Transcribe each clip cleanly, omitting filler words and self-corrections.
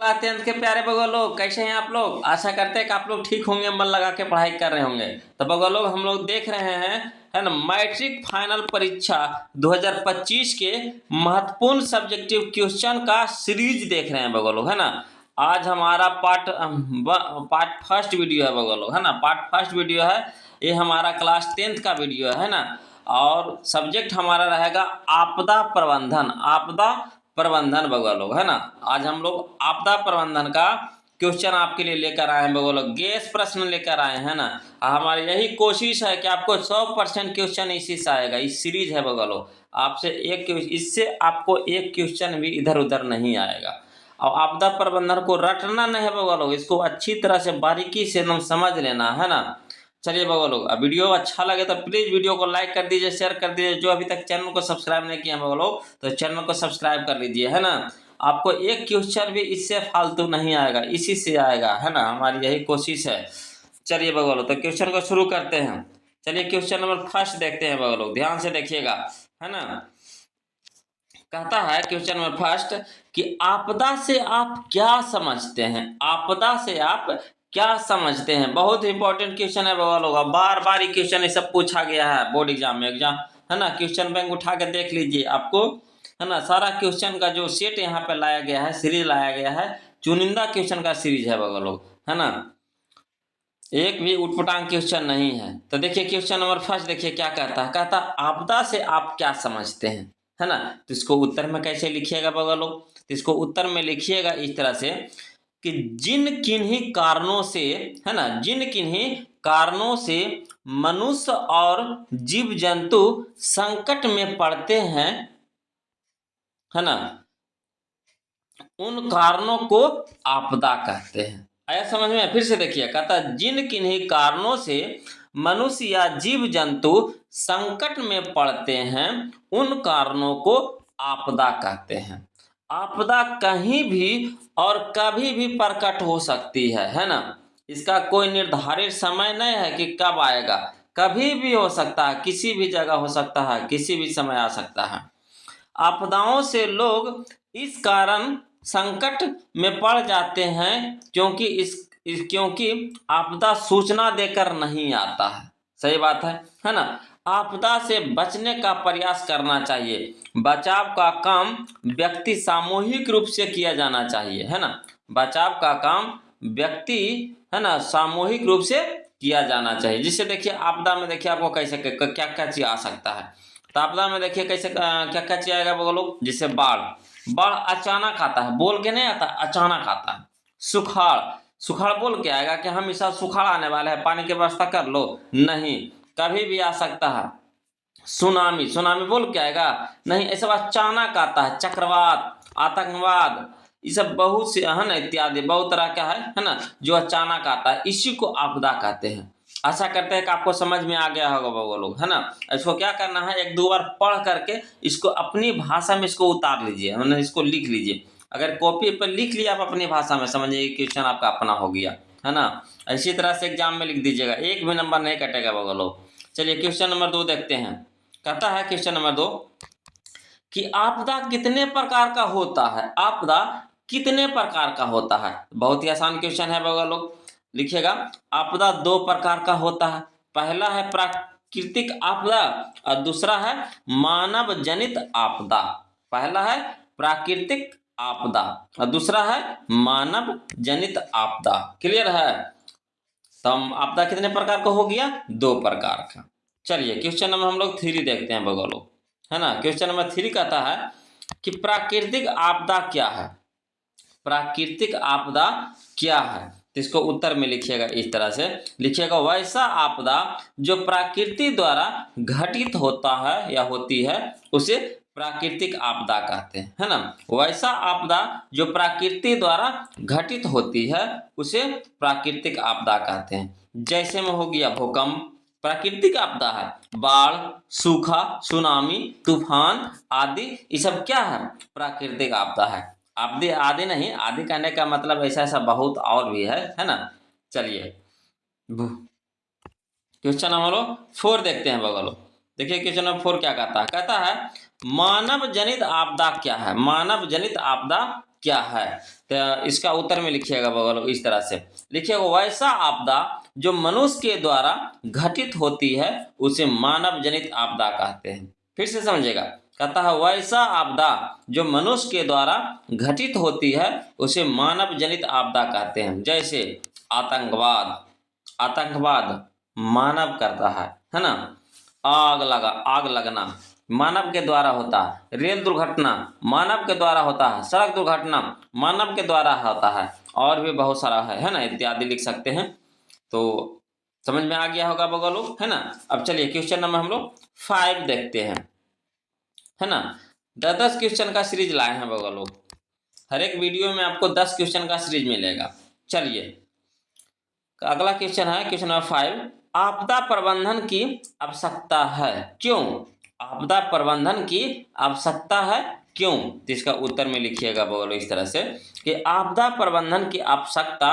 अत्यंत के प्यारे बगो लोग, कैसे हैं आप लोग। आशा करते हैं कि आप लोग ठीक होंगे, मन लगा के पढ़ाई कर रहे होंगे। तो बगो लोग हम लोग देख रहे हैं है ना मैट्रिक फाइनल परीक्षा 2025 के महत्वपूर्ण सब्जेक्टिव क्वेश्चन का सीरीज देख रहे हैं बगो लोग, है ना। आज हमारा पार्ट फर्स्ट वीडियो है बगो लोग, है ना। पार्ट फर्स्ट वीडियो है, ये हमारा क्लास 10th का वीडियो है ना। और सब्जेक्ट हमारा रहेगा आपदा प्रबंधन। आपदा प्रबंधन बगुआ लोग, है ना। आज हम लोग आपदा प्रबंधन का क्वेश्चन आपके लिए लेकर आए हैं बगुआ लोग, गेस प्रश्न लेकर आए हैं ना। हमारी यही कोशिश है कि आपको 100% क्वेश्चन इसी से आएगा। इस सीरीज है बगुआ लोग, आपसे इससे आपको एक क्वेश्चन भी इधर उधर नहीं आएगा। और आपदा प्रबंधन को रटना नहीं है बगुआ लोग, इसको अच्छी तरह से बारीकी से एकदम समझ लेना है ना। चलिए बगो लोग, अब वीडियो अच्छा लगे तो प्लीज वीडियो को लाइक कर दीजिए, शेयर कर दीजिए। जो अभी तक चैनल को सब्सक्राइब नहीं किया बगो लोग, तो चैनल को सब्सक्राइब कर लीजिए, है ना। आपको एक क्वेश्चन भी इससे फालतू नहीं आएगा, इसी से आएगा, है ना। हमारी यही कोशिश है। चलिए बगो लोग, तो क्वेश्चन को शुरू करते हैं। चलिए क्वेश्चन नंबर फर्स्ट देखते हैं बगो लोग, ध्यान से देखिएगा, है ना। कहता है क्वेश्चन नंबर फर्स्ट कि आपदा से आप क्या समझते हैं। आपदा से आप क्या समझते हैं, बहुत इंपॉर्टेंट क्वेश्चन है बगल होगा। बार बार ये क्वेश्चन ये सब पूछा गया है बोर्ड एग्जाम में, है ना। क्वेश्चन बैंक उठा के देख लीजिए आपको, है ना। सारा क्वेश्चन का जो सेट यहाँ पे लाया गया है, सीरीज लाया गया है, चुनिंदा क्वेश्चन का सीरीज है बगल लोग, है ना। एक भी उटपटांग क्वेश्चन नहीं है। तो देखिए क्वेश्चन नंबर फर्स्ट देखिए क्या कहता है। कहता आपदा से आप क्या समझते हैं, है ना। तो इसको उत्तर में कैसे लिखिएगा बगल लोग, तो इसको उत्तर में लिखिएगा इस तरह से कि जिन किन्हीं कारणों से, है ना, जिन किन्हीं कारणों से मनुष्य और जीव जंतु संकट में पड़ते हैं, है ना, उन कारणों को आपदा कहते हैं। आया समझ में। फिर से देखिए, कहता जिन किन्हीं कारणों से मनुष्य या जीव जंतु संकट में पड़ते हैं, उन कारणों को आपदा कहते हैं। आपदा कहीं भी और कभी भी प्रकट हो सकती है ना। इसका कोई निर्धारित समय नहीं है कि कब आएगा, कभी भी हो सकता है, किसी भी जगह हो सकता है, किसी भी समय आ सकता है। आपदाओं से लोग इस कारण संकट में पड़ जाते हैं क्योंकि आपदा सूचना देकर नहीं आता है। सही बात है ना। आपदा से बचने का प्रयास करना चाहिए। बचाव का काम व्यक्ति सामूहिक रूप से किया जाना चाहिए, है ना। बचाव का काम व्यक्ति, है ना, सामूहिक रूप से किया जाना चाहिए। जिससे देखिए आपदा में देखिए आपको कैसे क्या क्या चीज आ सकता है। तो आपदा में देखिए कैसे क्या क्या चीज आएगा वो लोग, जैसे बाढ़। बाढ़ अचानक आता है, बोल के नहीं आता, अचानक आता है। सुखाड़, सुखाड़ बोल के आएगा कि हमेशा सुखाड़ आने वाला है, पानी की व्यवस्था कर लो, नहीं, कभी भी आ सकता है। सुनामी, सुनामी बोल के आएगा, नहीं, ऐसा अचानक आता है। चक्रवात, आतंकवाद, ये सब बहुत से, है ना, इत्यादि बहुत तरह का है ना, जो अचानक आता है, इसी को आपदा कहते हैं। आशा करते हैं कि आपको समझ में आ गया होगा वो लोग, है ना। इसको क्या करना है, एक दो बार पढ़ करके इसको अपनी भाषा में इसको उतार लीजिए, मतलब इसको लिख लीजिए। अगर कॉपी पर लिख लिया आप अपनी भाषा में, समझिए क्वेश्चन आपका अपना हो गया, है ना। इसी तरह से एग्जाम में लिख दीजिएगा, एक भी नंबर नहीं कटेगा वो लोग। चलिए क्वेश्चन नंबर 2 देखते हैं। कहता है क्वेश्चन नंबर 2 कि आपदा कितने प्रकार का होता है। आपदा कितने प्रकार का होता है। बहुत ही आसान क्वेश्चन है बगल लोग, लिखिएगा। आपदा 2 प्रकार का होता है। पहला है प्राकृतिक आपदा और दूसरा है मानव जनित आपदा। पहला है प्राकृतिक आपदा और दूसरा है मानव जनित आपदा। क्लियर है। तो आपदा कितने प्रकार का हो गया, 2 प्रकार का। चलिए क्वेश्चन नंबर हम लोग 3 देखते हैं बगल लोग, है ना। क्वेश्चन नंबर 3 कहता है कि प्राकृतिक आपदा क्या है। प्राकृतिक आपदा क्या है, तो इसको उत्तर में लिखिएगा इस तरह से लिखिएगा। वैसा आपदा जो प्रकृति द्वारा घटित होता है या होती है, उसे प्राकृतिक आपदा कहते हैं, है ना। वैसा आपदा जो प्रकृति द्वारा घटित होती है, उसे प्राकृतिक आपदा कहते हैं। जैसे में हो गया भूकंप, प्राकृतिक आपदा है। बाढ़, सूखा, सुनामी, तूफान आदि, ये सब क्या है, प्राकृतिक आपदा है। आदि आदि नहीं, आदि कहने का मतलब ऐसा ऐसा बहुत और भी है ना। चलिए क्वेश्चन नंबर 4 देखते हैं बगलो। देखिए क्वेश्चन नंबर 4 क्या कहता है। कहता है मानव जनित आपदा क्या है। मानव जनित आपदा क्या है? तो इसका उत्तर में लिखिएगा बगल इस तरह से लिखिएगा, वैसा आपदा जो मनुष्य के द्वारा घटित होती है उसे मानव जनित आपदा कहते हैं। फिर से समझिएगा, कहता है वैसा आपदा जो मनुष्य के द्वारा घटित होती है उसे मानव जनित आपदा कहते हैं। जैसे आतंकवाद मानव करता है ना। आग लगना मानव के द्वारा होता है। रेल दुर्घटना मानव के द्वारा होता है। सड़क दुर्घटना मानव के द्वारा होता है। और भी बहुत सारा है ना, इत्यादि लिख सकते हैं। तो समझ में आ गया होगा बगल लोग, है ना। अब चलिए क्वेश्चन नंबर हम लोग 5 देखते हैं, है ना। 10 क्वेश्चन का सीरीज लाए हैं बगल लोग। हर एक वीडियो में आपको 10 क्वेश्चन का सीरीज मिलेगा। चलिए अगला क्वेश्चन है क्वेश्चन नंबर 5, आपदा प्रबंधन की आवश्यकता है क्यों? आपदा प्रबंधन की आवश्यकता है क्यों? तो इसका उत्तर में लिखिएगा बोलो इस तरह से कि आपदा प्रबंधन की आवश्यकता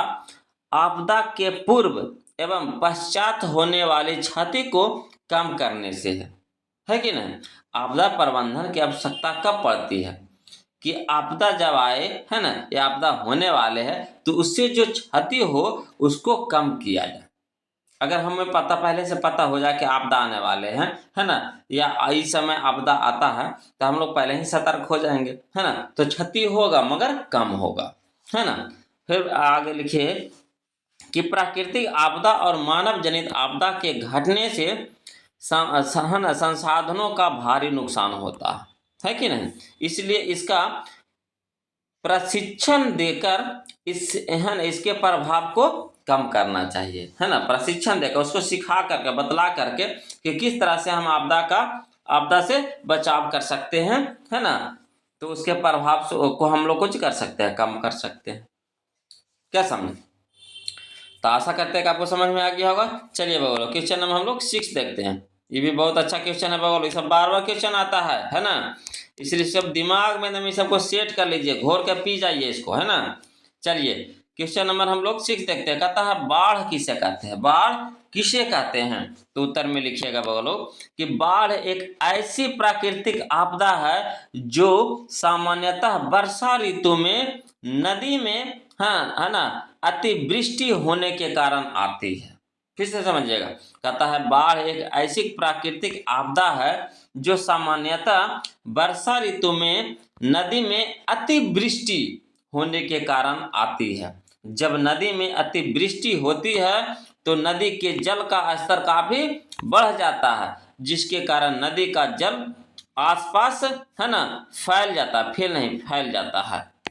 आपदा के पूर्व एवं पश्चात होने वाली क्षति को कम करने से है कि नहीं। आपदा प्रबंधन की आवश्यकता कब पड़ती है कि आपदा जब आए, है ना, या आपदा होने वाले हैं तो उससे जो क्षति हो उसको कम किया जाए। अगर हमें पहले से पता हो जाए कि आपदा आने वाले हैं, है ना, या इस समय आपदा आता है तो हम लोग पहले ही सतर्क हो जाएंगे, है ना, तो क्षति होगा मगर कम होगा, है ना। फिर आगे लिखिए कि प्राकृतिक आपदा और मानव जनित आपदा के घटने से संसाधनों का भारी नुकसान होता है कि नहीं। इसलिए इसका प्रशिक्षण देकर इसके प्रभाव को कम करना चाहिए, है ना। प्रशिक्षण देकर उसको सिखा करके बतला करके कि किस तरह से हम आपदा से बचाव कर सकते हैं, है ना। तो उसके प्रभाव को हम लोग कुछ कर सकते हैं, कम कर सकते हैं। क्या समझे? तो आशा करते हैं कि आपको समझ में आ गया होगा। चलिए बगलो क्वेश्चन नंबर हम लोग 6 देखते हैं। ये भी बहुत अच्छा क्वेश्चन है बगलो, ये सब बार क्वेश्चन आता है ना। इसलिए सब दिमाग में एकदम सबको सेट कर लीजिए, घोर के पी जाइए इसको, है ना। चलिए क्वेश्चन नंबर हम लोग 6 देखते हैं। कहता है बाढ़ किसे कहते हैं? बाढ़ किसे कहते हैं? तो उत्तर में लिखिएगा बगलो कि बाढ़ एक ऐसी प्राकृतिक आपदा है जो सामान्यतः वर्षा ऋतु में नदी में, हाँ, है ना, अतिवृष्टि होने के कारण आती है। फिर से समझिएगा, कहता है बाढ़ एक ऐसी प्राकृतिक आपदा है जो सामान्यतः वर्षा ऋतु में नदी में अतिवृष्टि होने के कारण आती है। जब नदी में अतिवृष्टि होती है तो नदी के जल का स्तर काफी बढ़ जाता है, जिसके कारण नदी का जल आसपास, है ना, फैल जाता है,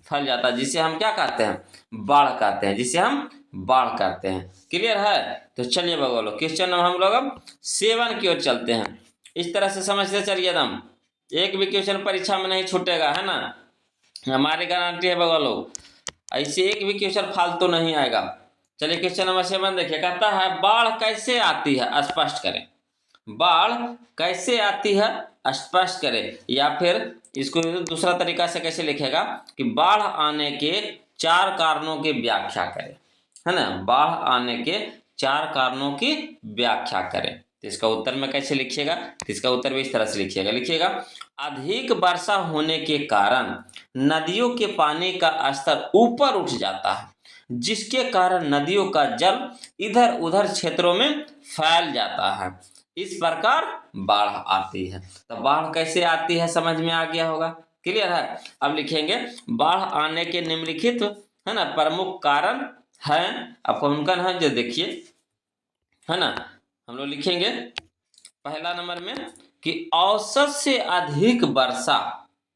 फैल जाता है, जिसे हम क्या कहते हैं? बाढ़ कहते हैं, जिसे हम बाढ़ कहते हैं। क्लियर है? तो चलिए बगलो क्वेश्चन नंबर हम लोग अब 7 की ओर चलते हैं। इस तरह से समझते चलिए, एकदम एक भी क्वेश्चन परीक्षा में नहीं छूटेगा, है ना, हमारी गारंटी है बगलो। ऐसे एक भी क्वेश्चन फालतू नहीं आएगा। चलिए क्वेश्चन नंबर 7 देखिए, कहता है बाढ़ कैसे आती है स्पष्ट करें। बाढ़ कैसे आती है स्पष्ट करें, या फिर इसको दूसरा तरीका से कैसे लिखेगा कि बाढ़ आने के 4 कारणों की व्याख्या करें, है ना। बाढ़ आने के 4 कारणों की व्याख्या करें। तो इसका उत्तर में कैसे लिखिएगा? तो इसका उत्तर भी इस तरह से लिखिएगा, अधिक वर्षा होने के कारण नदियों के पानी का स्तर ऊपर उठ जाता है, जिसके कारण नदियों का जल इधर उधर क्षेत्रों में फैल जाता है। इस प्रकार बाढ़ आती है। तो बाढ़ कैसे आती है समझ में आ गया होगा। क्लियर है? अब लिखेंगे बाढ़ आने के निम्नलिखित, है ना, प्रमुख कारण हैं। आपको उनका है जो देखिए, है ना, हम लोग लिखेंगे पहला नंबर में कि औसत से अधिक वर्षा,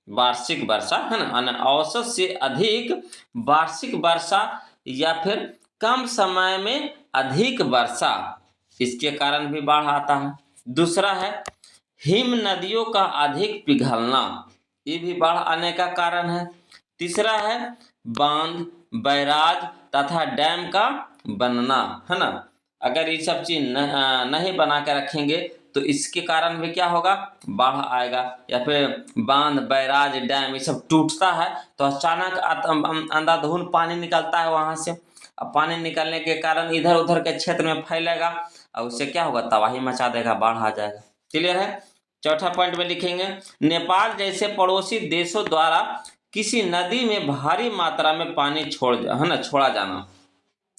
वार्षिक वर्षा, है ना, औसत से अधिक वार्षिक वर्षा या फिर कम समय में अधिक वर्षा, इसके कारण भी बाढ़ आता है। दूसरा है हिम नदियों का अधिक पिघलना, ये भी बाढ़ आने का कारण है। तीसरा है बांध, बैराज तथा डैम का बनना, है ना। अगर ये सब चीज नहीं बना के रखेंगे तो इसके कारण भी क्या होगा? बाढ़ आएगा। या फिर बांध, बैराज, डैम ये सब टूटता है तो अचानक अंधाधुंध पानी निकलता है वहां से। अब पानी निकलने के कारण इधर उधर के क्षेत्र में फैलेगा और उससे क्या होगा? तबाही मचा देगा, बाढ़ आ जाएगा। क्लियर है? चौथा पॉइंट में लिखेंगे नेपाल जैसे पड़ोसी देशों द्वारा किसी नदी में भारी मात्रा में पानी छोड़ा जाना।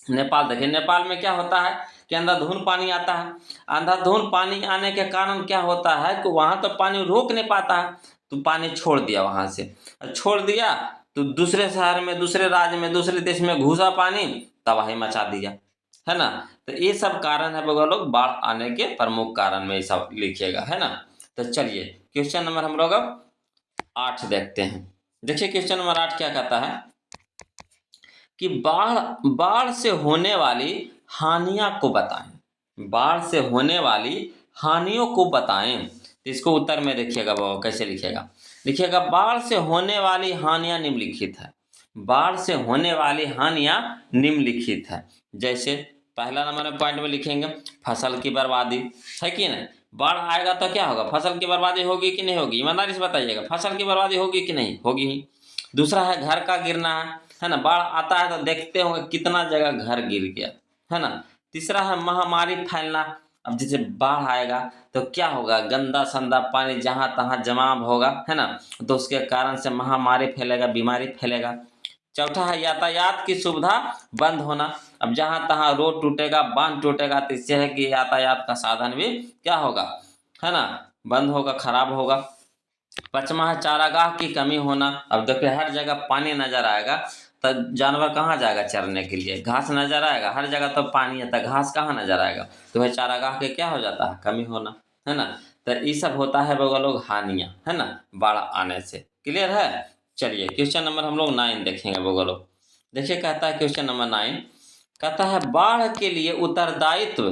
नेपाल देखिए, नेपाल में क्या होता है कि अंधाधुंध पानी आता है। अंधाधुंध पानी आने के कारण क्या होता है कि वहाँ तो पानी रोक नहीं पाता है, तो पानी छोड़ दिया वहाँ से। छोड़ दिया तो दूसरे शहर में, दूसरे राज्य में, दूसरे देश में घुसा पानी, तबाही मचा दिया, है ना। तो ये सब कारण है बगल लोग, बाढ़ आने के प्रमुख कारण में ये सब लिखिएगा, है ना। तो चलिए क्वेश्चन नंबर हम लोग अब 8 देखते हैं। देखिए क्वेश्चन नंबर 8 क्या कहता है कि बाढ़ से होने वाली हानियां को बताएं। बाढ़ से होने वाली हानियों को बताएं। तो इसको उत्तर में देखिएगा बाबा कैसे लिखिएगा। लिखिएगा बाढ़ से होने वाली हानियां निम्नलिखित है। बाढ़ से होने वाली हानियां निम्नलिखित है। जैसे पहला नंबर में पॉइंट में लिखेंगे फसल की बर्बादी, है कि नहीं। बाढ़ आएगा तो क्या होगा, फसल की बर्बादी होगी कि नहीं होगी, ईमानदारी से बताइएगा, फसल की बर्बादी होगी कि नहीं होगी ही। दूसरा है घर का गिरना, है ना। बाढ़ आता है तो देखते होंगे कितना जगह घर गिर गया, है ना। तीसरा है महामारी फैलना। अब जैसे बाढ़ आएगा तो क्या होगा, गंदा संदा पानी जहाँ तहाँ जमा होगा, है ना, तो उसके कारण से महामारी फैलेगा, बीमारी फैलेगा। चौथा है यातायात की सुविधा बंद होना। अब जहाँ तहाँ रोड टूटेगा, बांध टूटेगा, तो इससे है कि यातायात का साधन भी क्या होगा, है ना, बंद होगा, खराब होगा। पांचवा है चारागाह की कमी होना। अब देखिए हर जगह पानी नजर आएगा तो जानवर कहाँ जाएगा चरने के लिए, घास नजर आएगा, हर जगह तो पानी है तो घास कहाँ नजर आएगा, तो वह चारागाह के क्या हो जाता है, कमी होना, है ना। तो ये सब होता है बगल लोग हानियां, है ना, बाढ़ आने से। क्लियर है। चलिए क्वेश्चन नंबर हम लोग 9 देखेंगे बगल लोग। देखिए कहता है क्वेश्चन नंबर 9 कहता है बाढ़ के लिए उत्तरदायित्व,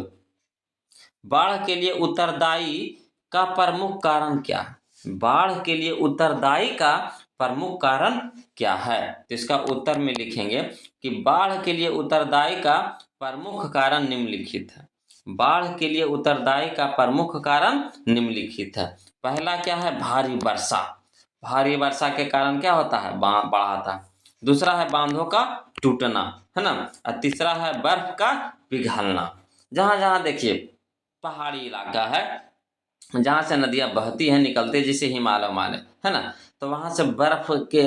बाढ़ के लिए उत्तरदायी का प्रमुख कारण क्या है। बाढ़ के लिए उत्तरदायी का प्रमुख कारण क्या है, तो इसका उत्तर में लिखेंगे कि बाढ़ के लिए उत्तरदायी का प्रमुख कारण निम्नलिखित है। बाढ़ के लिए उत्तरदायी का प्रमुख कारण निम्नलिखित है। पहला क्या है, भारी वर्षा। भारी वर्षा के कारण क्या होता है, बाढ़ आता है। दूसरा है बांधों का टूटना, है ना। और तीसरा है बर्फ का पिघलना। जहाँ जहाँ देखिए पहाड़ी इलाका है, जहाँ से नदियाँ बहती हैं निकलते, जैसे हिमालय है ना, तो वहाँ से बर्फ के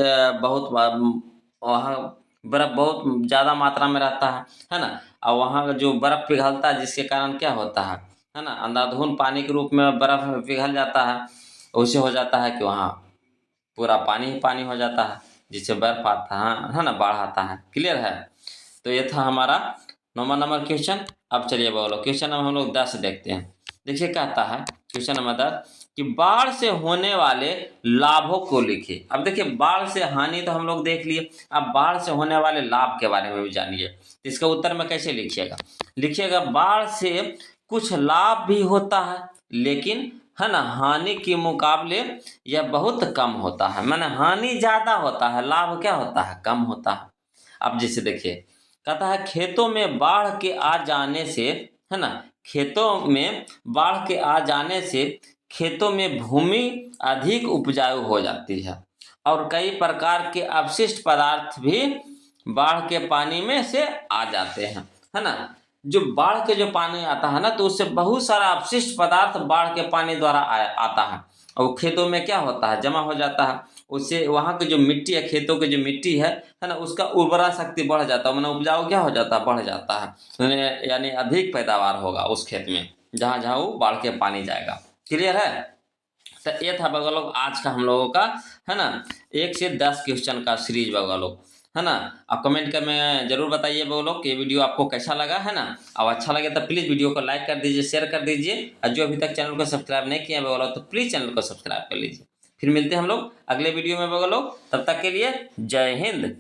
वहाँ बर्फ बहुत ज़्यादा मात्रा में रहता है ना। और वहाँ का जो बर्फ पिघलता है जिसके कारण क्या होता है ना, अंधाधुंध पानी के रूप में बर्फ पिघल जाता है। उससे हो जाता है कि वहाँ पूरा पानी ही पानी हो जाता है, जिससे बर्फ आता है ना, बाढ़ आता है। क्लियर है। तो ये था हमारा 9वां नंबर क्वेश्चन। अब चलिए बोलो क्वेश्चन नंबर हम लोग 10 देखते हैं। देखिए कहता है क्वेश्चन नंबर 10 कि बाढ़ से होने वाले लाभों को लिखिए। अब देखिए बाढ़ से हानि तो हम लोग देख लिए, अब बाढ़ से होने वाले लाभ के बारे में भी जानिए। तो इसका उत्तर में कैसे लिखिएगा, लिखिएगा बाढ़ से कुछ लाभ भी होता है, लेकिन है ना हानि के मुकाबले यह बहुत कम होता है। माने हानि ज़्यादा होता है, लाभ क्या होता है, कम होता है। अब जैसे देखिए कहता है खेतों में बाढ़ के आ जाने से, है ना, खेतों में बाढ़ के आ जाने से खेतों में भूमि अधिक उपजाऊ हो जाती है और कई प्रकार के अपशिष्ट पदार्थ भी बाढ़ के पानी में से आ जाते हैं, है ना। जो बाढ़ के जो पानी आता है ना, तो उससे बहुत सारा अपशिष्ट पदार्थ बाढ़ के पानी द्वारा आता है और खेतों में क्या होता है, जमा हो जाता है। उससे वहाँ की जो मिट्टी है, खेतों की जो मिट्टी है ना, उसका उर्वरा शक्ति बढ़ जाता है, मतलब उपजाऊ क्या हो जाता है, बढ़ जाता है। यानी अधिक पैदावार होगा उस खेत में जहाँ जहाँ वो बाढ़ के पानी जाएगा। क्लियर है। तो ये था बगल लोग आज का हम लोगों का, है ना, 1 से 10 क्वेश्चन का सीरीज बगल लोग, है ना। आप कमेंट कर में जरूर बताइए बोलो कि ये वीडियो आपको कैसा लगा, है ना। और अच्छा लगे तो प्लीज़ वीडियो को लाइक कर दीजिए, शेयर कर दीजिए, और जो अभी तक चैनल को सब्सक्राइब नहीं किया बोलो तो प्लीज़ चैनल को सब्सक्राइब कर लीजिए। फिर मिलते हैं हम लोग अगले वीडियो में बगल लोग, तब तक के लिए जय हिंद।